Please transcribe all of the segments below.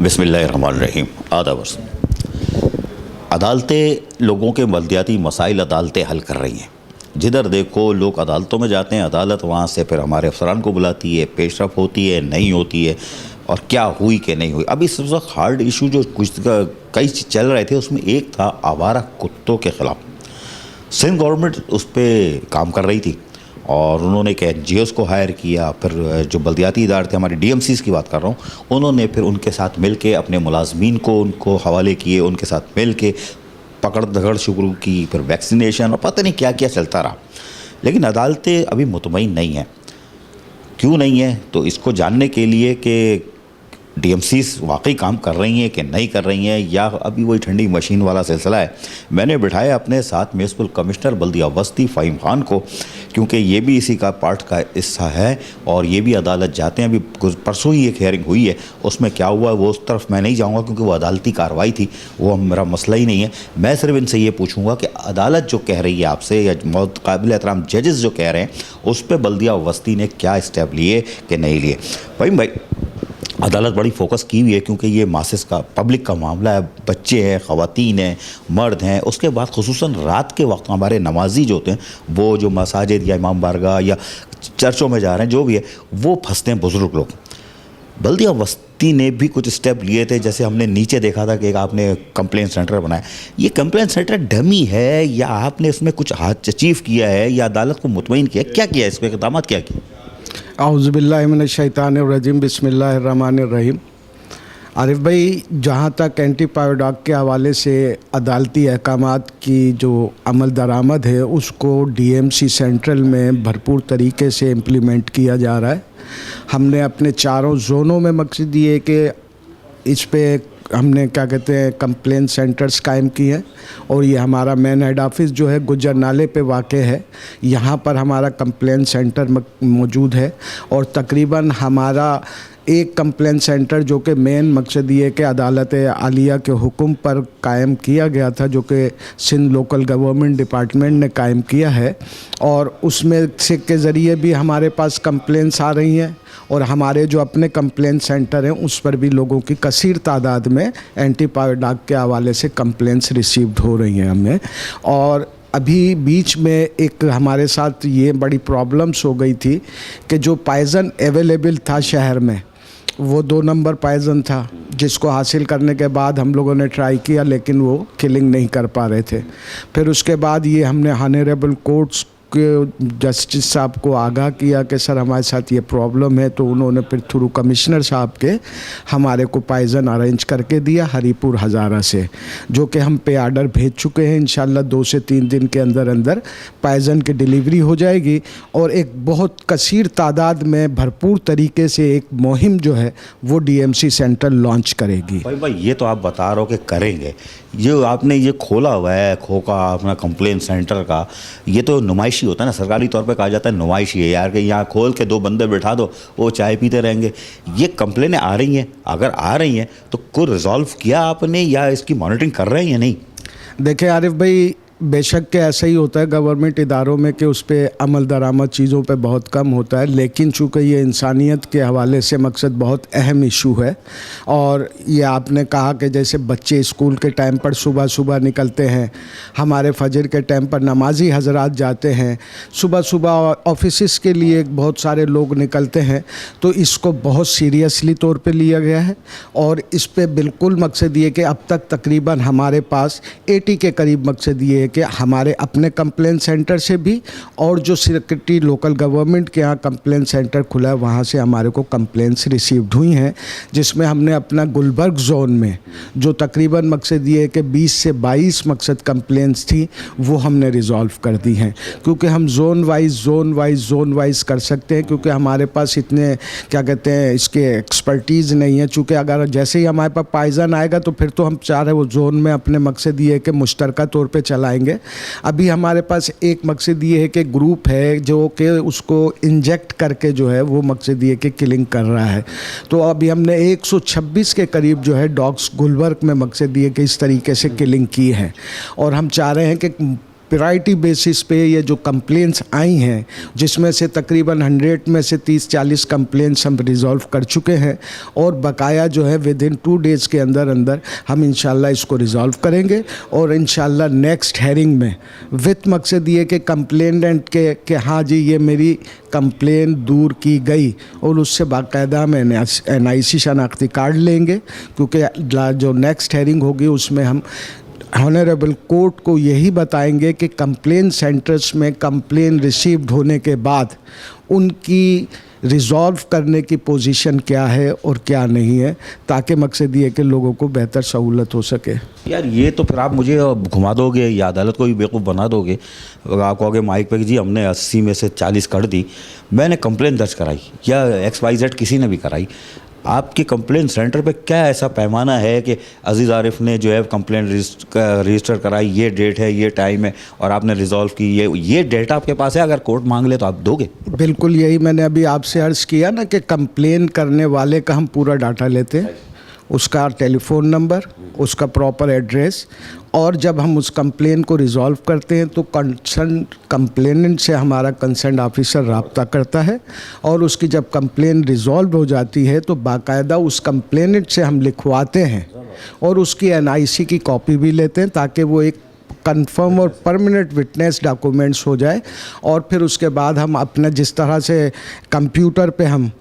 बिस्मिल्लाहिर्रहमानिर्रहीम। आदाब। अदालतें लोगों के बलदियाती मसाइल अदालतें हल कर रही हैं। जिधर देखो लोग अदालतों में जाते हैं, अदालत वहाँ से फिर हमारे अफसरान को बुलाती है, पेशरफ होती है, नहीं होती है, और क्या हुई कि नहीं हुई। अभी इस वक्त हार्ड इशू जो कुछ कई चल रहे थे, उसमें एक था आवारा कुत्तों के ख़िलाफ़। सिंध गवर्नमेंट उस पर काम कर रही थी और उन्होंने एक NGOs को हायर किया। फिर जो बल्दियाती इदारे थे, हमारे DMCs की बात कर रहा हूँ, उन्होंने फिर उनके साथ मिल के अपने मुलाजमीन को उनको हवाले किए, उनके साथ मिल के पकड़ दगड़ शुरू की, फिर वैक्सीनेशन और पता नहीं क्या क्या चलता रहा। लेकिन अदालतें अभी मुतमईन नहीं हैं। क्यों नहीं है? तो इसको जानने के लिए कि DMCs वाकई काम कर रही हैं कि नहीं कर रही हैं, या अभी वही ठंडी मशीन वाला सिलसिला है, मैंने बिठाया अपने साथ म्युनिसिपल कमिश्नर बल्दिया वस्ती फ़हीम खान को, क्योंकि ये भी इसी का पार्ट का हिस्सा है और ये भी अदालत जाते हैं। अभी परसों ही एक हेयरिंग हुई है, उसमें क्या हुआ वो उस तरफ मैं नहीं जाऊँगा क्योंकि वो अदालती कार्रवाई थी, वो मेरा मसला ही नहीं है। मैं सिर्फ इनसे ये पूछूँगा कि अदालत जो कह रही है आपसे, या बहुत काबिल एहतराम जजेस जो कह रहे हैं, उस पर बल्दिया वस्ती ने क्या स्टेप लिए कि नहीं लिए। भाई अदालत बड़ी फोकस की हुई है क्योंकि ये मासेस का पब्लिक का मामला है। बच्चे हैं, ख़वातीन हैं, मर्द हैं। उसके बाद खुसूसन रात के वक्त हमारे नमाजी जो होते हैं, वो जो मसाजिद या इमाम बारगाह या चर्चों में जा रहे हैं, जो भी है, वो फंसते हैं बुज़ुर्ग लोग। बल्दिया वस्ती ने भी कुछ स्टेप लिए थे, जैसे हमने नीचे देखा था कि एक आपने कंप्लेंट सेंटर बनाया। ये कंप्लेंट सेंटर डमी है या आपने इसमें कुछ हाथ अचीव किया है या अदालत को मुतमईन किया, क्या किया, इस पर इक़दाम क्या किया? औज़ुबिल्लाहि मिनश्शैतानिर्रजीम, बिस्मिल्लाहिर्रहमानिर्रहीम। आरिफ भाई, जहाँ तक एंटीबायोटिक के हवाले से अदालती अहकामात की जो अमल दरामद है, उसको DMC सेंट्रल में भरपूर तरीके से इम्प्लीमेंट किया जा रहा है। हमने अपने चारों जोनों में मकसद ये कि इस पे हमने क्या कहते हैं कंप्लेन सेंटर्स कायम किए हैं, और ये हमारा मेन हेड ऑफिस जो है गुज्जर नाले पे वाक़ है, यहाँ पर हमारा कंप्लेन सेंटर मौजूद है। और तकरीबन हमारा एक कंप्लेन सेंटर जो कि मेन मकसद ये कि अदालत आलिया के हुक्म पर कायम किया गया था, जो कि सिंध लोकल गवर्नमेंट डिपार्टमेंट ने कायम किया है, और उसमें से के ज़रिए भी हमारे पास कंप्लेंट्स आ रही हैं, और हमारे जो अपने कंप्लेंट सेंटर हैं उस पर भी लोगों की कसीर तादाद में एंटीबायोटिक के हवाले से कंप्लेंट्स रिसीव्ड हो रही हैं हमें। और अभी बीच में एक हमारे साथ ये बड़ी प्रॉब्लम्स हो गई थी कि जो पॉइज़न अवेलेबल था शहर में, वो 2 नंबर पॉइज़न था, जिसको हासिल करने के बाद हम लोगों ने ट्राई किया लेकिन वो किलिंग नहीं कर पा रहे थे। फिर उसके बाद ये हमने ऑनरेबल कोर्ट्स के जस्टिस साहब को आगाह किया कि सर हमारे साथ ये प्रॉब्लम है, तो उन्होंने फिर थ्रू कमिश्नर साहब के हमारे को पॉइज़न अरेंज करके दिया हरीपुर हज़ारा से, जो कि हम पे आर्डर भेज चुके हैं। इंशाल्लाह 2 से 3 दिन के अंदर अंदर पॉइज़न की डिलीवरी हो जाएगी, और एक बहुत कसीर तादाद में भरपूर तरीके से एक मुहिम जो है वो DMC सेंटर लॉन्च करेगी। भाई ये तो आप बता रहे हो कि करेंगे, ये आपने ये खोला हुआ है खोखा अपना कंप्लेंट सेंटर का, ये तो नुमाइशी होता है ना, सरकारी तौर पे कहा जाता है नुमाइशी है यार, कि यहाँ खोल के 2 बंदे बैठा दो, वो चाय पीते रहेंगे। ये कंप्लेनें आ रही हैं, अगर आ रही हैं तो कोई रिजॉल्व किया आपने या इसकी मॉनिटरिंग कर रहे हैं या नहीं? देखिए आरिफ भाई, बेशक के ऐसा ही होता है गवर्नमेंट इदारों में कि उस पर अमल दरामद चीज़ों पे बहुत कम होता है, लेकिन चूँकि ये इंसानियत के हवाले से मकसद बहुत अहम इशू है। और ये आपने कहा कि जैसे बच्चे स्कूल के टाइम पर सुबह सुबह निकलते हैं, हमारे फजर के टाइम पर नमाजी हजरात जाते हैं, सुबह सुबह ऑफिस के लिए बहुत सारे लोग निकलते हैं, तो इसको बहुत सीरियसली तौर पर लिया गया है। और इस पर बिल्कुल मकसद ये कि अब तक तकरीबन हमारे पास 80 के करीब मकसद ये कि हमारे अपने कंप्लेंट सेंटर से भी, और जो सेक्रेटरी लोकल गवर्नमेंट के यहाँ कंप्लेंट सेंटर खुला है वहाँ से हमारे को कंप्लेंट्स रिसीव्ड हुई हैं, जिसमें हमने अपना गुलबर्ग जोन में जो तकरीबन मकसद ये है कि 20 से 22 मकसद कंप्लेंट्स थी, वो हमने रिज़ॉल्व कर दी हैं। क्योंकि हम जोन वाइज कर सकते हैं, क्योंकि हमारे पास इतने क्या कहते हैं इसके एक्सपर्टीज़ नहीं है। चूँकि अगर जैसे ही हमारे पास पॉइज़न आएगा तो फिर तो हम चाह रहे वो जोन में अपने मकसद ये है कि मुश्तरका तौर पर चलाएँगे। अभी हमारे पास एक मकसद ये है कि ग्रुप है जो कि उसको इंजेक्ट करके जो है वो मकसद ये कि किलिंग कर रहा है। तो अभी हमने 126 के करीब जो है डॉग्स गुलबर्ग में मकसद ये कि इस तरीके से किलिंग की है, और हम चाह रहे हैं कि प्रायोरिटी बेसिस पे ये जो कंप्लेंट्स आई हैं, जिसमें से तकरीबन 100 में से 30-40 कंप्लेंट्स हम रिज़ॉल्व कर चुके हैं और बकाया जो है विद इन 2 डेज़ के अंदर अंदर हम इंशाल्लाह इसको रिज़ॉल्व करेंगे और इंशाल्लाह नेक्स्ट हेयरिंग में विद मकसद ये कि कंप्लेनेंट के हाँ जी ये मेरी कंप्लेन दूर की गई और उससे बाकायदा हम NIC शनाख्ती कार्ड लेंगे, क्योंकि जो नेक्स्ट हेयरिंग होगी उसमें हम ऑनरेबल कोर्ट को यही बताएंगे कि कंप्लेन सेंटर्स में कंप्लेन रिसीव्ड होने के बाद उनकी रिज़ॉल्व करने की पोजीशन क्या है और क्या नहीं है, ताकि मकसद ये कि लोगों को बेहतर सहूलत हो सके। यार ये तो फिर आप मुझे घुमा दोगे या अदालत को भी बेवकूफ़ बना दोगे। आप कहोगे माइक पे कि जी हमने 80 में से 40 कर दी, मैंने कंप्लेन दर्ज कराई या XYZ किसी ने भी कराई, आपके कंप्लेन सेंटर पे क्या ऐसा पैमाना है कि अजीज़ आरिफ ने जो है कंप्लेन रजिस्टर कराई, ये डेट है, ये टाइम है और आपने रिजॉल्व की, ये डेटा आपके पास है, अगर कोर्ट मांग ले तो आप दोगे? बिल्कुल, यही मैंने अभी आपसे अर्ज़ किया ना कि कंप्लेन करने वाले का हम पूरा डाटा लेते हैं, उसका टेलीफ़ोन नंबर, उसका प्रॉपर एड्रेस, और जब हम उस कंप्लेन को रिज़ॉल्व करते हैं तो कंसर्न कंप्लेनेंट से हमारा कंसर्न ऑफिसर रब्ता करता है और उसकी जब कंप्लेन रिज़ॉल्व हो जाती है तो बाकायदा उस कंप्लेनेंट से हम लिखवाते हैं और उसकी NIC की कॉपी भी लेते हैं, ताकि वो एक कंफर्म और परमानेंट विटनेस डॉक्यूमेंट्स हो जाए। और फिर उसके बाद हम अपना जिस तरह से कंप्यूटर पे हम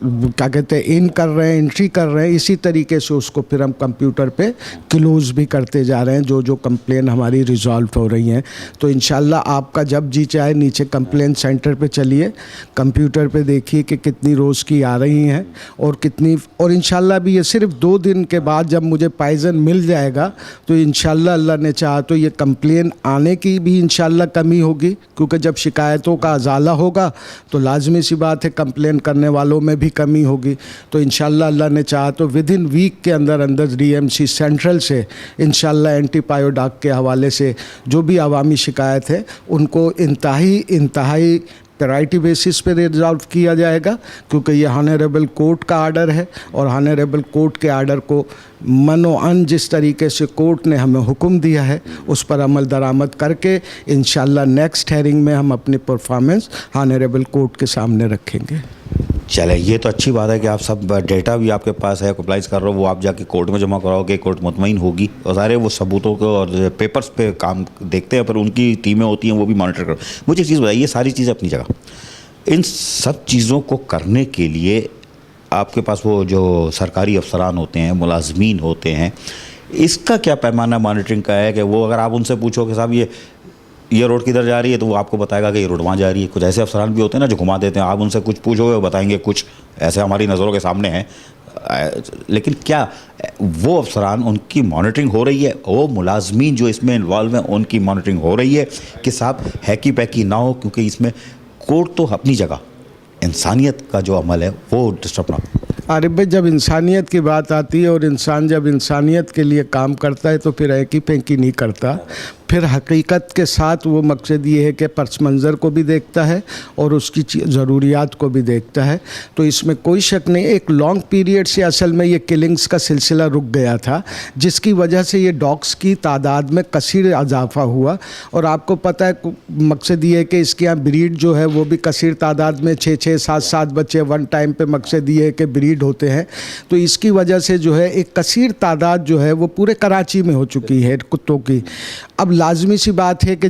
क्या कहते हैं इन कर रहे हैं, एंट्री कर रहे हैं, इसी तरीके से उसको फिर हम कंप्यूटर पे क्लोज़ भी करते जा रहे हैं जो कंप्लेन हमारी रिज़ॉल्व हो रही हैं। तो इंशाल्लाह आपका जब जी चाहे नीचे कंप्लेन सेंटर पे चलिए, कंप्यूटर पे देखिए कि कितनी रोज़ की आ रही हैं और कितनी, और इंशाल्लाह भी ये सिर्फ 2 दिन के बाद जब मुझे पाइजन मिल जाएगा तो इंशाल्लाह अल्लाह ने चाहा तो ये कंप्लेन आने की भी इंशाल्लाह कमी होगी, क्योंकि जब शिकायतों का अजाला होगा तो लाजमी सी बात है कंप्लेन करने वालों में भी कमी होगी। तो इंशाल्लाह अल्लाह ने चाहा तो विद इन वीक के अंदर अंदर DMC सेंट्रल से इंशाल्लाह एंटी-पायोडाक के हवाले से जो भी अवामी शिकायत है उनको इंतहाई प्रायोरिटी बेसिस पे रिजॉल्व किया जाएगा, क्योंकि ये ऑनरेबल कोर्ट का आर्डर है और ऑनरेबल कोर्ट के आर्डर को मनोअन जिस तरीके से कोर्ट ने हमें हुक्म दिया है उस पर अमल दरामद करके इंशाल्लाह नेक्स्ट हेयरिंग में हम अपनी परफॉर्मेंस ऑनरेबल कोर्ट के सामने रखेंगे। चले, ये तो अच्छी बात है कि आप सब डेटा भी आपके पास है, अप्लाइज कर रहे हो, वो आप जाके कोर्ट में जमा कराओगे, कोर्ट मुतमईन होगी और सारे वो सबूतों को और पेपर्स पे काम देखते हैं, पर उनकी टीमें होती हैं वो भी मॉनिटर करो। मुझे एक चीज़ बताइए, सारी चीज़ें अपनी जगह, इन सब चीज़ों को करने के लिए आपके पास वो जो सरकारी अफसरान होते हैं, मुलाजमीन होते हैं, इसका क्या पैमाना मॉनिटरिंग का है कि वो अगर आप उनसे पूछो कि साहब ये रोड किधर जा रही है तो वो आपको बताएगा कि ये रोड वहाँ जा रही है। कुछ ऐसे अफसरान भी होते हैं ना जो घुमा देते हैं, आप उनसे कुछ पूछोगे वो बताएंगे कुछ, ऐसे हमारी नज़रों के सामने हैं। लेकिन क्या वो अफसरान उनकी मॉनिटरिंग हो रही है, वो मुलाजमीन जो इसमें इन्वॉल्व हैं उनकी मॉनिटरिंग हो रही है कि साहब हैकी पैकी ना हो, क्योंकि इसमें कोर्ट तो अपनी जगह, इंसानियत का जो अमल है वो डिस्टर्ब ना हो। आरिफ भाई, जब इंसानियत की बात आती है और इंसान जब इंसानियत के लिए काम करता है तो फिर हैकी पैकी नहीं करता, फिर हकीकत के साथ वो मकसद ये है कि पस मंज़र को भी देखता है और उसकी ज़रूरियात को भी देखता है। तो इसमें कोई शक नहीं, एक लॉन्ग पीरियड से असल में ये किलिंग्स का सिलसिला रुक गया था, जिसकी वजह से ये डॉग्स की तादाद में कसीर इजाफा हुआ। और आपको पता है मकसद ये है कि इसके यहाँ ब्रीड जो है वो भी कसीर तादाद में 6-6, 7-7 बच्चे वन टाइम पे मकसद ये है कि ब्रीड होते हैं। तो इसकी वजह से जो है एक कसीर तादाद जो है वो पूरे कराची में हो चुकी है कुत्तों की। अब लाजमी सी बात है कि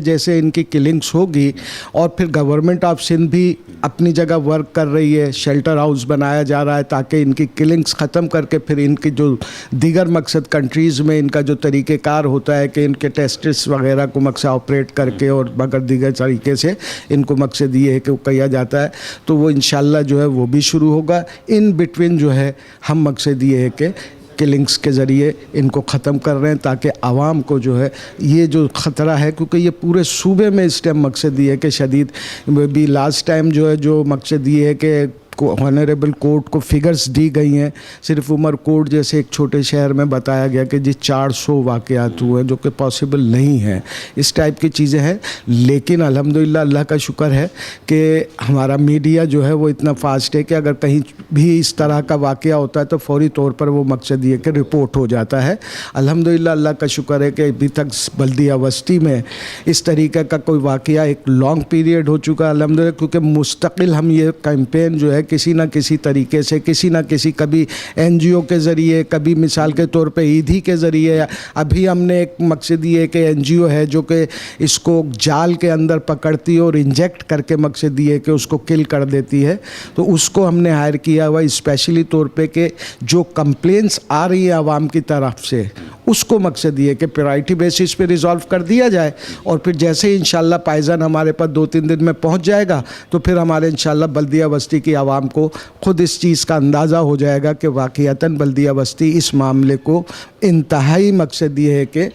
जैसे इनकी किलिंग्स होगी और फिर गवर्नमेंट ऑफ सिंध भी अपनी जगह वर्क कर रही है, शेल्टर हाउस बनाया जा रहा है ताकि इनकी किलिंग्स ख़त्म करके फिर इनकी जो दीगर मकसद कंट्रीज़ में इनका जो तरीक़ेकार होता है कि इनके टेस्टिस वगैरह को मकसद ऑपरेट करके और मगर दीगर तरीके से इनको मकसद ये है कि वो किया जाता है, तो वो इंशाल्लाह जो है वो भी शुरू होगा। इन बिटवीन जो है हम मकसद ये है कि किलिंग्स के ज़रिए इनको ख़त्म कर रहे हैं ताकि आवाम को जो है ये जो ख़तरा है, क्योंकि ये पूरे सूबे में इस टाइम मकसद ये है कि शदीद भी लास्ट टाइम जो है जो मकसद ये है कि ऑनरेबल कोर्ट को फिगर्स दी गई हैं। सिर्फ उमरकोट जैसे एक छोटे शहर में बताया गया कि जी 400 वाक़यात हुए, जो कि पॉसिबल नहीं है। इस टाइप की चीज़ें हैं, लेकिन अल्हम्दुलिल्लाह अल्लाह का शुक्र है कि हमारा मीडिया जो है वो इतना फास्ट है कि अगर कहीं भी इस तरह का वाक़या होता है तो फौरी तौर पर वो मकसद ये कि रिपोर्ट हो जाता है। अल्हम्दुलिल्लाह अल्लाह का शुक्र है कि अभी तक बल्दिया बस्ती में इस तरीके का कोई वाक़या एक लॉन्ग पीरियड हो चुका है अल्हम्दुलिल्लाह, क्योंकि मुस्तकिल हम ये कैंपेन जो है किसी न किसी तरीके से, किसी न किसी, कभी NGO के ज़रिए, कभी मिसाल के तौर पे ईदी के ज़रिए। अभी हमने एक मकसद ये कि NGO है जो कि इसको जाल के अंदर पकड़ती है और इंजेक्ट करके मकसद ये कि उसको किल कर देती है, तो उसको हमने हायर किया हुआ स्पेशली तौर पे कि जो कंप्लेंट्स आ रही है आवाम की तरफ से उसको मकसद ये कि प्रायोरिटी बेसिस पे रिजॉल्व कर दिया जाए, और फिर जैसे ही इंशाल्लाह पायजान हमारे पास 2-3 दिन में पहुंच जाएगा तो फिर हमारे इंशाल्लाह बल्दिया बस्ती की आवाम को खुद इस चीज़ का अंदाज़ा हो जाएगा कि वाक़ईतन बल्दिया बस्ती इस मामले को इंतहाई मकसद ये है कि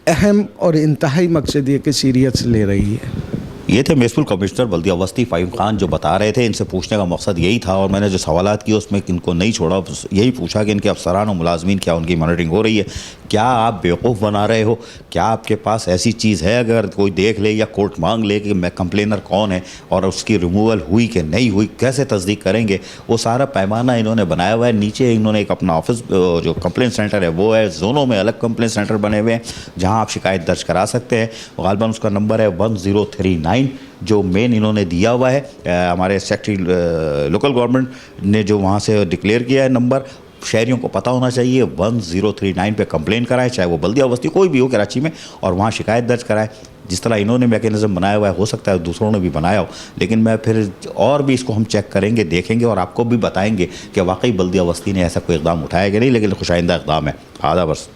अहम और इंतहाई मकसद ये कि सीरियस ले रही है। ये थे म्युनिसिपल कमिश्नर बल्दिया बस्ती फ़हीम खान जो बता रहे थे। इनसे पूछने का मकसद यही था, और मैंने जो सवालात किए उसमें इनको नहीं छोड़ा, यही पूछा कि इनके अफसरान और मुलाजमीन क्या उनकी मॉनिटरिंग हो रही है, क्या आप बेवकूफ़ बना रहे हो, क्या आपके पास ऐसी चीज़ है अगर कोई देख ले या कोर्ट मांग ले कि मैं कंप्लेनर कौन है और उसकी रिमूवल हुई कि नहीं हुई, कैसे तस्दीक करेंगे। वो सारा पैमाना इन्होंने बनाया हुआ है। नीचे इन्होंने एक अपना ऑफिस जो कंप्लेंट सेंटर है वो है, जोनों में अलग कंप्लेंट सेंटर बने हुए हैं जहाँ आप शिकायत दर्ज करा सकते हैं। गालिबन उसका नंबर है 1039 जो मेन इन्होंने दिया हुआ है। हमारे सेक्रेटरी लोकल गवर्नमेंट ने जो वहाँ से डिक्लेयर किया है नंबर, शहरियों को पता होना चाहिए। 1039 पे कंप्लेन कराएं, चाहे वो बल्दिया बस्ती कोई भी हो कराची में, और वहाँ शिकायत दर्ज कराएं। जिस तरह इन्होंने मैकेनिज़्म बनाया हुआ है, हो सकता है दूसरों ने भी बनाया हो, लेकिन मैं फिर और भी इसको हम चेक करेंगे, देखेंगे और आपको भी बताएंगे कि वाकई बल्दिया बस्ती ने ऐसा कोई इक़दाम उठाया कि नहीं, लेकिन खुशाइंदा इक़दाम है। आधा बस।